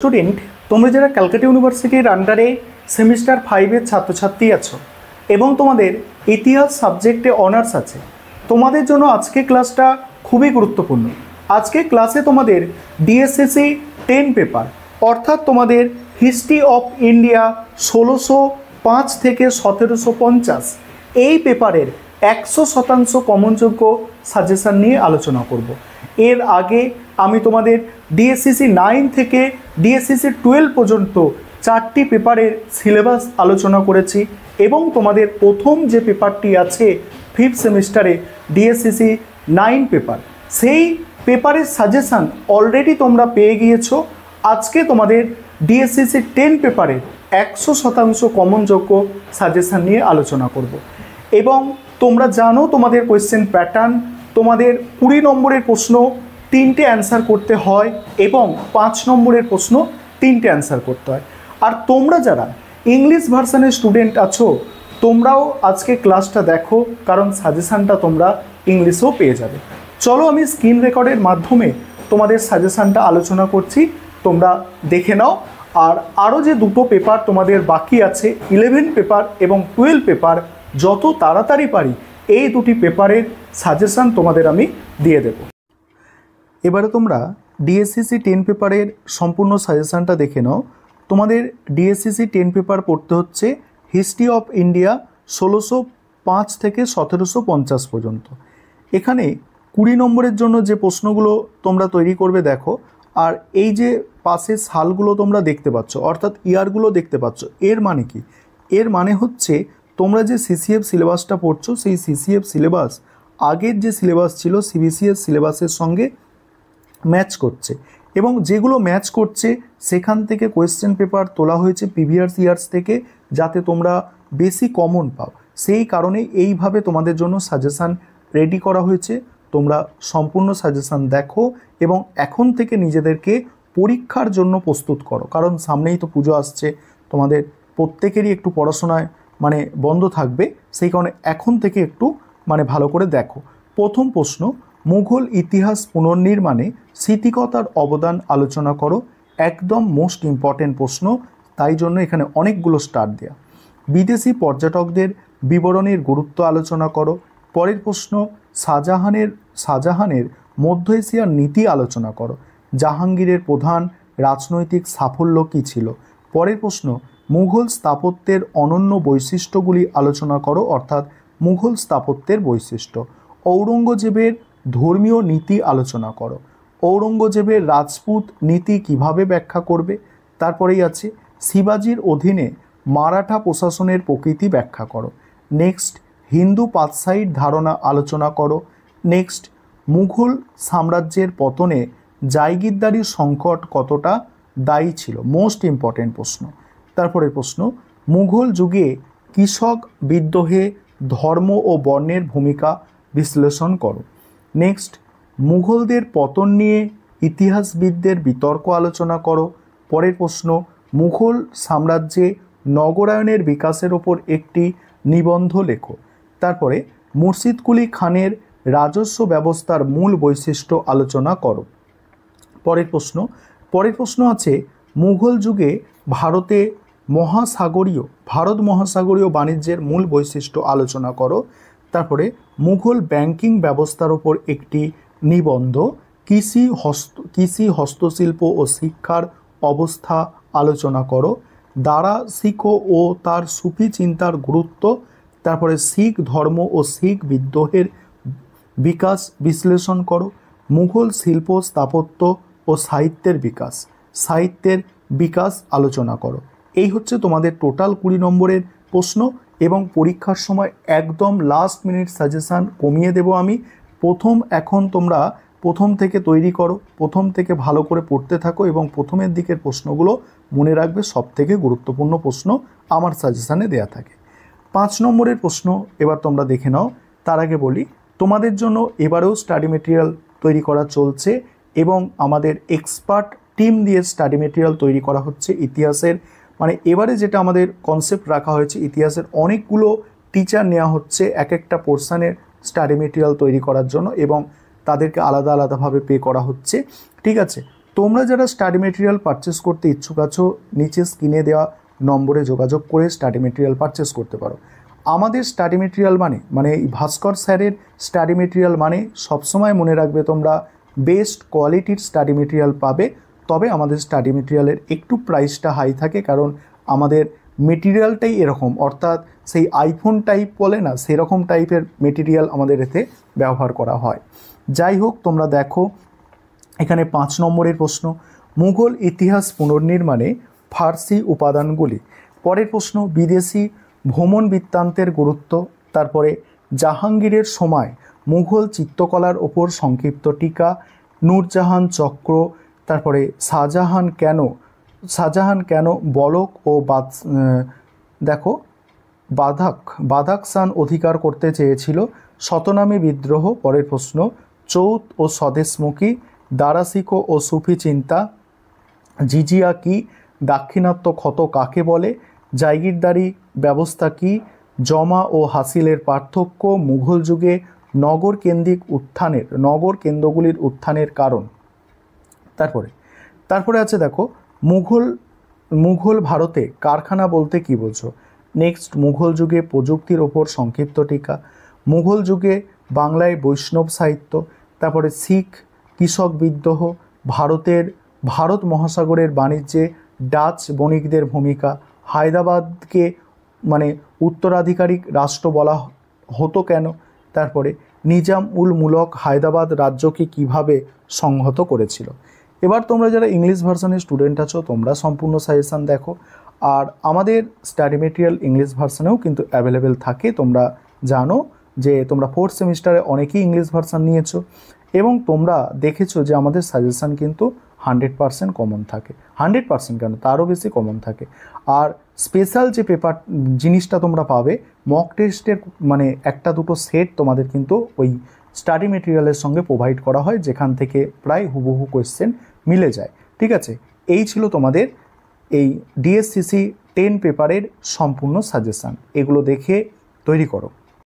Student, তোমরা যারা ক্যালকাটা ইউনিভার্সিটির আন্ডারে সেমিস্টার 5-এর ছাত্রছাত্রী আছো এবং তোমাদের ইতিহাস সাবজেক্টে অনার্স আছে, তোমাদের জন্য আজকে ক্লাসটা খুবই গুরুত্বপূর্ণ। আজকে ক্লাসে তোমাদের ডিএসসিসি 10 পেপার অর্থাৎ তোমাদের হিস্ট্রি অফ ইন্ডিয়া 1605 থেকে 1750 এই পেপারের 100% কমনযোগ্য সাজেশান নিয়ে আলোচনা করব। এর আগে আমি তোমাদের ডিএসসিসি 9 থেকে ডিএসসিসি 12 পর্যন্ত 4টি পেপারের সিলেবাস আলোচনা করেছি এবং তোমাদের প্রথম যে পেপারটি আছে 5th সেমিস্টারে ডিএসসিসি 9 পেপার, সেই পেপারের সাজেশান অলরেডি তোমরা পেয়ে গিয়েছো। আজকে তোমাদের ডিএসসিসি 10 পেপারের 100% কমনযোগ্য সাজেশান নিয়ে আলোচনা করব এবং তোমরা জানো তোমাদের কোয়েশ্চেন প্যাটার্ন, তোমাদের 20 নম্বরের প্রশ্ন 3টে অ্যান্সার করতে হয় এবং 5 নম্বরের প্রশ্ন 3টে অ্যান্সার করতে হয়। আর তোমরা যারা ইংলিশ ভার্সানের স্টুডেন্ট আছো, তোমরাও আজকে ক্লাসটা দেখো, কারণ সাজেশানটা তোমরা ইংলিশেও পেয়ে যাবে। চলো আমি স্ক্রিন রেকর্ডের মাধ্যমে তোমাদের সাজেশানটা আলোচনা করছি, তোমরা দেখে নাও। আর আরও যে দুটো পেপার তোমাদের বাকি আছে, 11 পেপার এবং 12 পেপার, যত তাড়াতাড়ি পারি এই দুটি পেপারের সাজেশান তোমাদের আমি দিয়ে দেব। এবারে তোমরা ডিএসসিসি 10 পেপারের সম্পূর্ণ সাজেশানটা দেখে নাও। তোমাদের ডিএসসিসি 10 পেপার পড়তে হচ্ছে হিস্ট্রি অফ ইন্ডিয়া 1605 থেকে 1750 পর্যন্ত। এখানে 20 নম্বরের জন্য যে প্রশ্নগুলো তোমরা তৈরি করবে দেখো, আর এই যে পাশে সালগুলো তোমরা দেখতে পাচ্ছ অর্থাৎ ইয়ারগুলো দেখতে পাচ্ছ, এর মানে কি? এর মানে হচ্ছে তোমরা যে সিসিএফ সিলেবাসটা পড়ছো, সেই সিসিএফ সিলেবাস আগের যে সিলেবাস ছিল সিবিসিএস সিলেবাসের সঙ্গে ম্যাচ করছে এবং যেগুলো ম্যাচ করছে সেখান থেকে কোয়েশ্চেন পেপার তোলা হয়েছে প্রিভিয়াস ইয়ার্স থেকে, যাতে তোমরা বেশি কমন পাও। সেই কারণে এইভাবে তোমাদের জন্য সাজেশান রেডি করা হয়েছে। তোমরা সম্পূর্ণ সাজেশান দেখো এবং এখন থেকে নিজেদেরকে পরীক্ষার জন্য প্রস্তুত করো, কারণ সামনেই তো পুজো আসছে, তোমাদের প্রত্যেকেরই একটু পড়াশোনায় বন্ধ থাকবে, সেই কারণে এখন থেকে একটু ভালো করে দেখো। প্রথম প্রশ্ন, মুঘল ইতিহাস পুনর্নির্মাণে স্মৃতিকতার অবদান আলোচনা করো। একদম মোস্ট ইম্পর্টেন্ট প্রশ্ন, তাই জন্য এখানে অনেকগুলো স্টার দেয়া। বিদেশি বিবরণের গুরুত্ব আলোচনা করো। পরের প্রশ্ন, শাহজাহানের মধ্য এশিয়ার নীতি আলোচনা করো। জাহাঙ্গীরের প্রধান রাজনৈতিক সাফল্য কী ছিল? পরের প্রশ্ন, মুঘল স্থাপত্যের অনন্য বৈশিষ্ট্যগুলি আলোচনা করো, অর্থাৎ মুঘল স্থাপত্যের বৈশিষ্ট্য। ঔরঙ্গজেবের ধর্মীয় নীতি আলোচনা করো। ঔরঙ্গজেবের রাজপুত নীতি কিভাবে ব্যাখ্যা করবে? তারপরেই আছে শিবাজির অধীনে মারাঠা প্রশাসনের প্রকৃতি ব্যাখ্যা করো। নেক্সট, হিন্দু পাতশাহীর ধারণা আলোচনা করো। নেক্সট, মুঘল সাম্রাজ্যের পতনে জায়গিরদারির সংকট কতটা দায়ী ছিল? মোস্ট ইম্পর্টেন্ট প্রশ্ন। তারপরের প্রশ্ন, মুঘল যুগে কৃষক বিদ্রোহে ধর্ম ও বর্ণের ভূমিকা বিশ্লেষণ করো। নেক্সট, মুঘলদের পতন নিয়ে ইতিহাসবিদদের বিতর্ক আলোচনা করো। পরের প্রশ্ন, মুঘল সাম্রাজ্যে নগরায়নের বিকাশের ওপর একটি নিবন্ধ লেখো। তারপরে মুর্শিদকুলি খানের রাজস্ব ব্যবস্থার মূল বৈশিষ্ট্য আলোচনা করো। পরের প্রশ্ন আছে, মুঘল যুগে ভারত মহাসাগরীয় বাণিজ্যের মূল বৈশিষ্ট্য আলোচনা করো। তারপরে মুঘল ব্যাংকিং ব্যবস্থার ওপর একটি নিবন্ধ। কৃষি হস্তশিল্প ও শিক্ষার অবস্থা আলোচনা করো। দারা শিখো ও তার সুফি চিন্তার গুরুত্ব। তারপরে শিখ ধর্ম ও শিখ বিদ্রোহের বিকাশ বিশ্লেষণ করো। মুঘল শিল্প স্থাপত্য ও সাহিত্যের বিকাশ আলোচনা করো। এই হচ্ছে তোমাদের টোটাল 20 নম্বরের প্রশ্ন এবং পরীক্ষার সময় একদম লাস্ট মিনিট সাজেশান কমিয়ে দেব আমি। এখন তোমরা প্রথম থেকে তৈরি করো, প্রথম থেকে ভালো করে পড়তে থাকো এবং প্রথমের দিকের প্রশ্নগুলো মনে রাখবে, সবথেকে গুরুত্বপূর্ণ প্রশ্ন আমার সাজেশানে দেয়া থাকে। 5 নম্বরের প্রশ্ন এবার তোমরা দেখে নাও। তার আগে বলি, তোমাদের জন্য এবারেও স্টাডি মেটেরিয়াল তৈরি করা চলছে এবং আমাদের এক্সপার্ট টিম দিয়ে স্টাডি মেটেরিয়াল তৈরি করা হচ্ছে ইতিহাসের। এবারে যেটা আমাদের কনসেপ্ট রাখা হয়েছে, ইতিহাসের অনেকগুলো টিচার নেওয়া হচ্ছে এক একটা পোর্শনের স্টাডি মেটেরিয়াল তৈরি করার জন্য এবং তাদেরকে আলাদা আলাদাভাবে পে করা হচ্ছে, ঠিক আছে? তোমরা যারা স্টাডি মেটেরিয়াল পারচেস করতে ইচ্ছুক আছো নিচে স্ক্রিনে দেওয়া নম্বরে যোগাযোগ করে স্টাডি মেটেরিয়াল পারচেস করতে পারো। আমাদের স্টাডি মেটেরিয়াল মানে এই ভাস্কর স্যারের স্টাডি মেটেরিয়াল মানে সবসময় মনে রাখবে তোমরা বেস্ট কোয়ালিটির স্টাডি মেটেরিয়াল পাবে। তবে আমাদের স্টাডি মেটেরিয়ালের একটু প্রাইসটা হাই থাকে, কারণ আমাদের মেটেরিয়ালটাই এরকম, অর্থাৎ সেই আইফোন টাইপ বলে না সেরকম টাইপের মেটেরিয়াল আমাদের এতে ব্যবহার করা হয়। যাই হোক, তোমরা দেখো এখানে 5 নম্বরের প্রশ্ন, মুঘল ইতিহাস পুনর্নির্মাণে ফার্সি উপাদানগুলি। পরের প্রশ্ন, বিদেশি ভ্রমণ বৃত্তান্তের গুরুত্ব। তারপরে জাহাঙ্গীরের সময় মুঘল চিত্রকলার ওপর সংক্ষিপ্ত টিকা, নূরজাহান চক্র। তারপরে শাহজাহান কেন বলক ও বাদাখশান অধিকার করতে চেয়েছিল। শতনামী বিদ্রোহ। পরের প্রশ্ন, চৌথ ও স্বদেশমুখী, দারাশিকো ও সুফি চিন্তা, জিজিয়া কি, দাক্ষিণাত্য ক্ষত কাকে বলে, জাগিরদারি ব্যবস্থা কি, জমা ও হাসিলের পার্থক্য, মুঘল যুগে নগর কেন্দ্রগুলির উত্থানের কারণ। তারপরে আছে দেখো, মুঘল ভারতে কারখানা বলতে কি বোঝো। নেক্সট, মুঘল যুগে প্রযুক্তির ওপর সংক্ষিপ্ত টিকা, মুঘল যুগে বাংলায় বৈষ্ণব সাহিত্য। তারপরে শিখ কৃষক বিদ্রোহ, ভারত মহাসাগরের বাণিজ্যে ডাচ বণিকদের ভূমিকা, হায়দ্রাবাদকে উত্তরাধিকারী রাষ্ট্র বলা হতো কেন। তারপরে নিজাম উল মুলক হায়দ্রাবাদ রাজ্যকে কিভাবে সংহত করেছিল। এবার তোমরা যারা ইংলিশ ভার্সনের স্টুডেন্ট আছো তোমরা সম্পূর্ণ সাজেশান দেখো, আর আমাদের স্টাডি মেটেরিয়াল ইংলিশ ভার্সনেও কিন্তু অ্যাভেলেবেল থাকে। তোমরা জানো যে তোমরা 4th সেমিস্টারে অনেকেই ইংলিশ ভার্সন নিয়েছো এবং তোমরা দেখেছো যে আমাদের সাজেশান কিন্তু 100% কমন থাকে, 100% কেন তারও বেশি কমন থাকে। আর স্পেশাল যে পেপার জিনিসটা তোমরা পাবে, মক টেস্টের একটা দুটো সেট তোমাদের কিন্তু ওই স্টাডি মেটেরিয়ালের সঙ্গে প্রোভাইড করা হয়, যেখান থেকে প্রায় হুবহু কোয়েশ্চেন মিলে যায়। ঠিক আছে, এই ছিল তোমাদের এই ডিএসসিসি 10 পেপারের সম্পূর্ণ সাজেশান। এগুলো দেখে তৈরি করো।